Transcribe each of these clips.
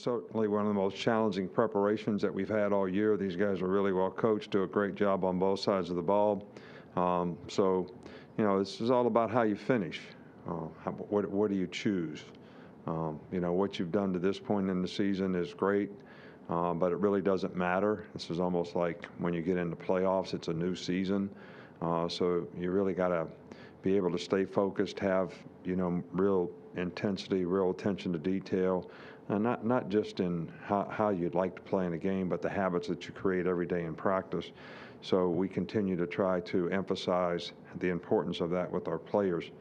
certainly one of the most challenging preparations that we've had all year. These guys are really well coached, do a great job on both sides of the ball. So, this is all about how you finish. What do you choose? What you've done to this point in the season is great, but it really doesn't matter. This is almost like when you get into playoffs, it's a new season. So you really got to be able to stay focused, have, real intensity, real attention to detail, and not just in how you'd like to play in a game, but the habits that you create every day in practice. So we continue to try to emphasize the importance of that with our players.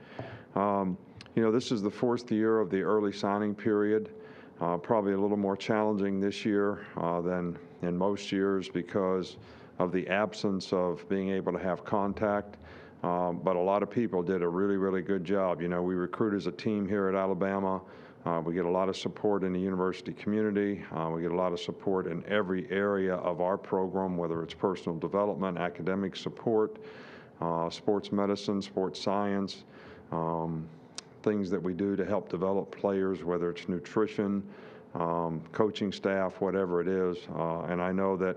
This is the fourth year of the early signing period. Probably a little more challenging this year than in most years because of the absence of being able to have contact. But a lot of people did a really, really good job. We recruit as a team here at Alabama. We get a lot of support in the university community. We get a lot of support in every area of our program, whether it's personal development, academic support, sports medicine, sports science, things that we do to help develop players, whether it's nutrition, coaching staff, whatever it is. And I know that,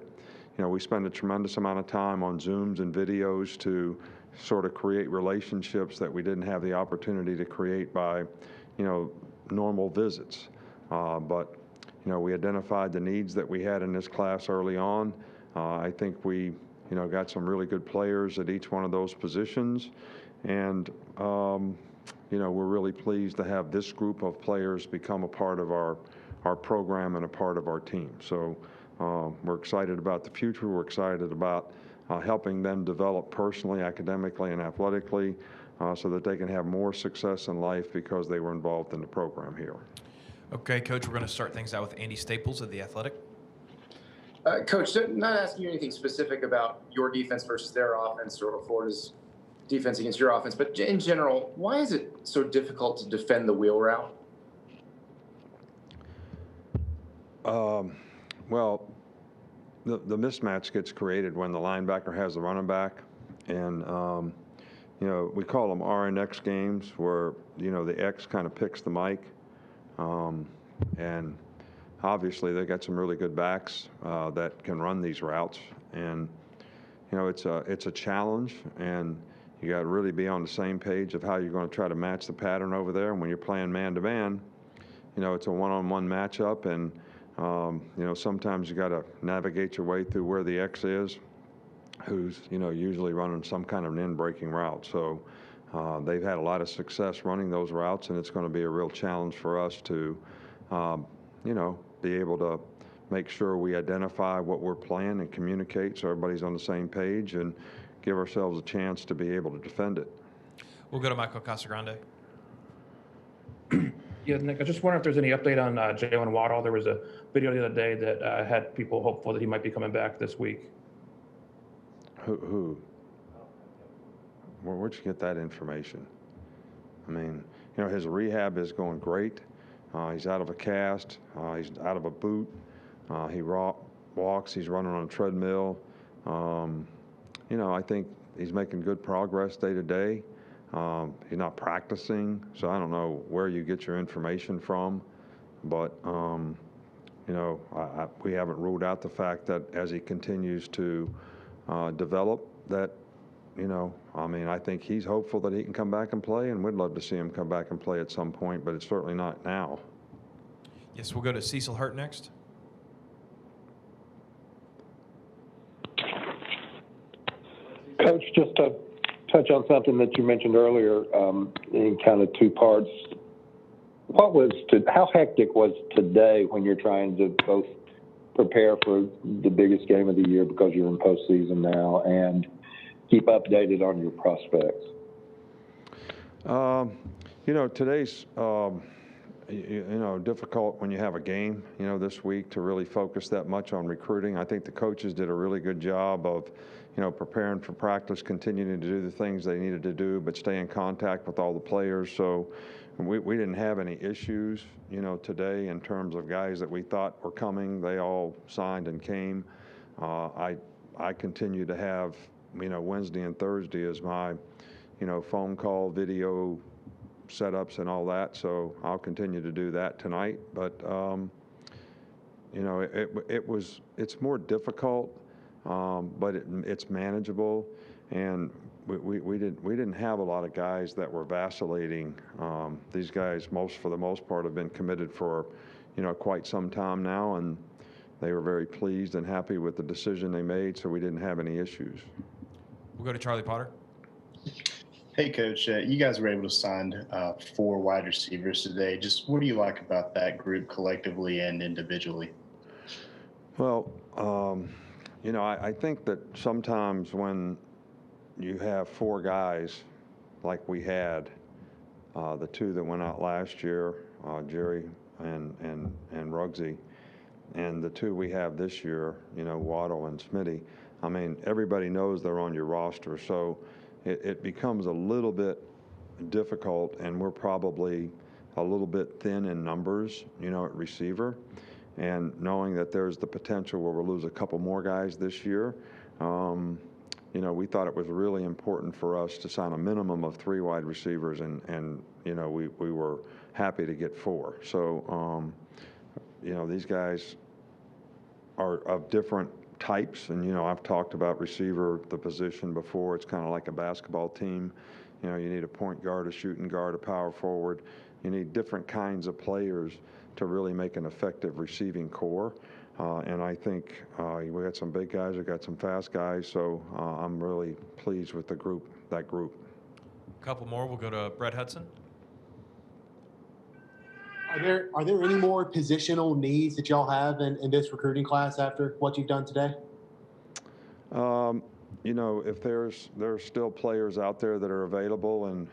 we spend a tremendous amount of time on Zooms and videos to sort of create relationships that we didn't have the opportunity to create by, normal visits. But we identified the needs that we had in this class early on. I think we, got some really good players at each one of those positions. And, we're really pleased to have this group of players become a part of our program and a part of our team. So we're excited about the future. We're excited about helping them develop personally, academically, and athletically so that they can have more success in life because they were involved in the program here. Okay, Coach, we're going to start things out with Andy Staples of The Athletic. Coach, not asking you anything specific about your defense versus their offense or Florida's defense against your offense, but in general, why is it so difficult to defend the wheel route? Well, the mismatch gets created when the linebacker has the running back, and we call them RNX games where the X kind of picks the mic, and obviously they got some really good backs that can run these routes, and it's a challenge, and you got to really be on the same page of how you're going to try to match the pattern over there. And when you're playing man-to-man, it's a one-on-one matchup, and sometimes you got to navigate your way through where the X is, who's usually running some kind of an in-breaking route. So they've had a lot of success running those routes, and it's going to be a real challenge for us to be able to make sure we identify what we're playing and communicate so everybody's on the same page and give ourselves a chance to be able to defend it. We'll go to Michael Casagrande. Yeah, Nick, I just wonder if there's any update on Jaylen Waddle. There was a video the other day that had people hopeful that he might be coming back this week. Who? Where'd you get that information? I mean, his rehab is going great. He's out of a cast. He's out of a boot. He walks. He's running on a treadmill. I think he's making good progress day to day. He's not practicing, so I don't know where you get your information from. But, we haven't ruled out the fact that as he continues to develop that, I think he's hopeful that he can come back and play, and we'd love to see him come back and play at some point, but it's certainly not now. Yes, we'll go to Cecil Hurt next. Coach, just to touch on something that you mentioned earlier in kind of two parts, how hectic was today when you're trying to both prepare for the biggest game of the year because you're in postseason now and keep updated on your prospects? Today's difficult when you have a game, this week to really focus that much on recruiting. I think the coaches did a really good job of, preparing for practice, continuing to do the things they needed to do, but stay in contact with all the players. So we didn't have any issues, today in terms of guys that we thought were coming. They all signed and came. I continue to have, Wednesday and Thursday as my, phone call, video setups and all that. So I'll continue to do that tonight. But, you know, it's more difficult, but it's manageable, and we didn't have a lot of guys that were vacillating. These guys, for the most part, have been committed for, you know, quite some time now, and they were very pleased and happy with the decision they made, so we didn't have any issues. We'll go to Charlie Potter. Hey, Coach. You guys were able to sign 4 wide receivers today. Just what do you like about that group collectively and individually? Well, you know, I think that sometimes when you have 4 guys like we had, the 2 that went out last year, Jerry and Ruggsy, and the 2 we have this year, you know, Waddle and Smitty, I mean, everybody knows they're on your roster, so it becomes a little bit difficult, and we're probably a little bit thin in numbers, you know, at receiver. And knowing that there's the potential where we'll lose a couple more guys this year, you know, we thought it was really important for us to sign a minimum of 3 wide receivers, and you know, we were happy to get 4. So, you know, these guys are of different types, and you know, I've talked about receiver, the position before. It's kind of like a basketball team. You know, you need a point guard, a shooting guard, a power forward. You need different kinds of players to really make an effective receiving core. And I think we got some big guys, we got some fast guys, so I'm really pleased with that group. A couple more. We'll go to Brett Hudson. Are there any more positional needs that y'all have in this recruiting class after what you've done today? You know, if there's still players out there that are available, and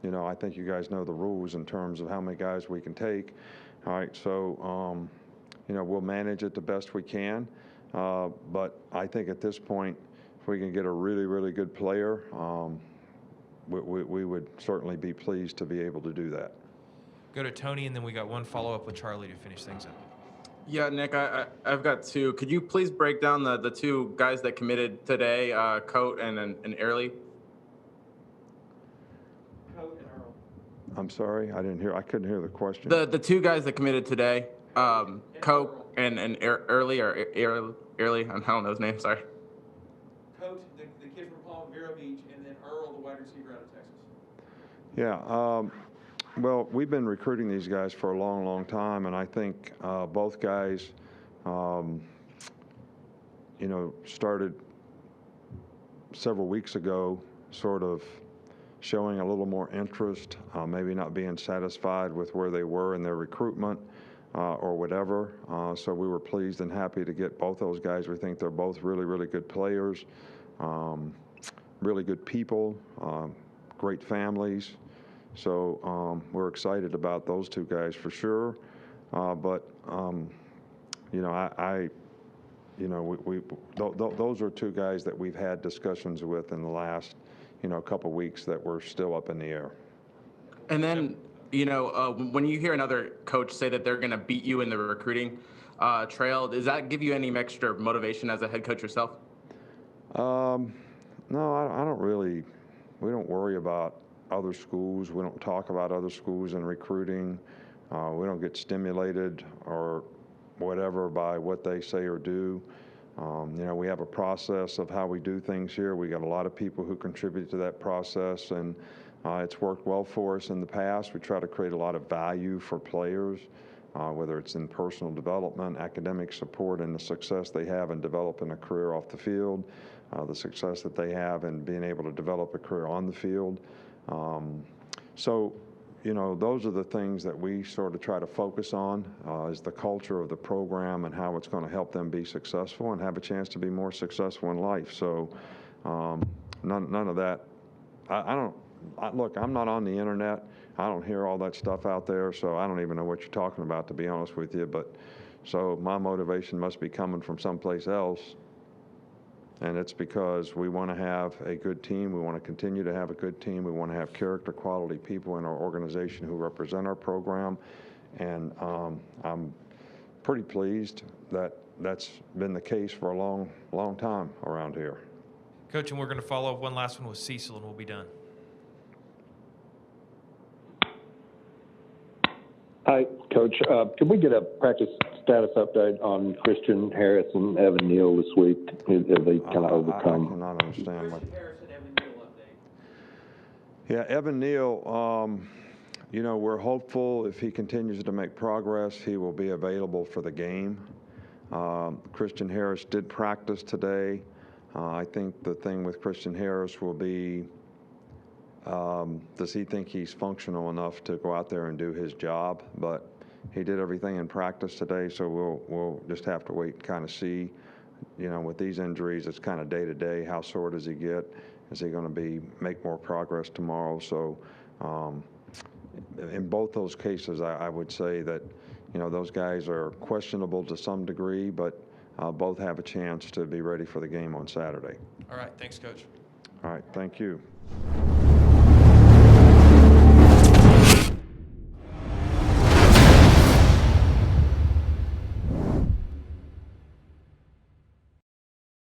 you know, I think you guys know the rules in terms of how many guys we can take. All right, so you know, we'll manage it the best we can, but I think at this point, if we can get a really, really good player, we would certainly be pleased to be able to do that. Go to Tony, and then we got one follow-up with Charlie to finish things up. Yeah, Nick, I've got 2. Could you please break down the 2 guys that committed today, Coat and Early? Coat and Earl. I'm sorry, I couldn't hear the question. The 2 guys that committed today, Coat and Early, or Early, I don't know his name, sorry. Coat, the kid from Palm Vero Beach, and then Earl, the wide receiver out of Texas. Yeah, well, we've been recruiting these guys for a long, long time, and I think both guys, you know, started several weeks ago sort of showing a little more interest, maybe not being satisfied with where they were in their recruitment or whatever. So we were pleased and happy to get both those guys. We think they're both really, really good players, really good people, great families. So we're excited about those 2 guys for sure. But you know, you know, those are 2 guys that we've had discussions with in the last, you know, couple weeks that were still up in the air. And then, you know, when you hear another coach say that they're going to beat you in the recruiting trail, does that give you any extra motivation as a head coach yourself? No, I don't really. We don't worry about other schools. We don't talk about other schools in recruiting. We don't get stimulated or whatever by what they say or do. You know, we have a process of how we do things here. We got a lot of people who contribute to that process, and it's worked well for us in the past. We try to create a lot of value for players, whether it's in personal development, academic support, and the success they have in developing a career off the field, the success that they have in being able to develop a career on the field. So, you know, those are the things that we sort of try to focus on, is the culture of the program and how it's going to help them be successful and have a chance to be more successful in life. So none of that. Look, I'm not on the internet. I don't hear all that stuff out there, so I don't even know what you're talking about, to be honest with you. But so my motivation must be coming from someplace else. And it's because we want to have a good team. We want to continue to have a good team. We want to have character, quality people in our organization who represent our program. And I'm pretty pleased that that's been the case for a long, long time around here. Coach, and we're going to follow up one last one with Cecil, and we'll be done. Hi, Coach. Can we get a practice status update on Christian Harris and Evan Neal this week? Have they kind of I overcome? cannot understand what. Christian Harris and Evan Neal update. Yeah, Evan Neal, you know, we're hopeful if he continues to make progress, he will be available for the game. Christian Harris did practice today. I think the thing with Christian Harris will be, does he think he's functional enough to go out there and do his job? But he did everything in practice today, so we'll just have to wait and kind of see. You know, with these injuries, it's kind of day to day. How sore does he get? Is he going to make more progress tomorrow? So, in both those cases, I would say that, you know, those guys are questionable to some degree, but both have a chance to be ready for the game on Saturday. All right, thanks, Coach. All right, thank you.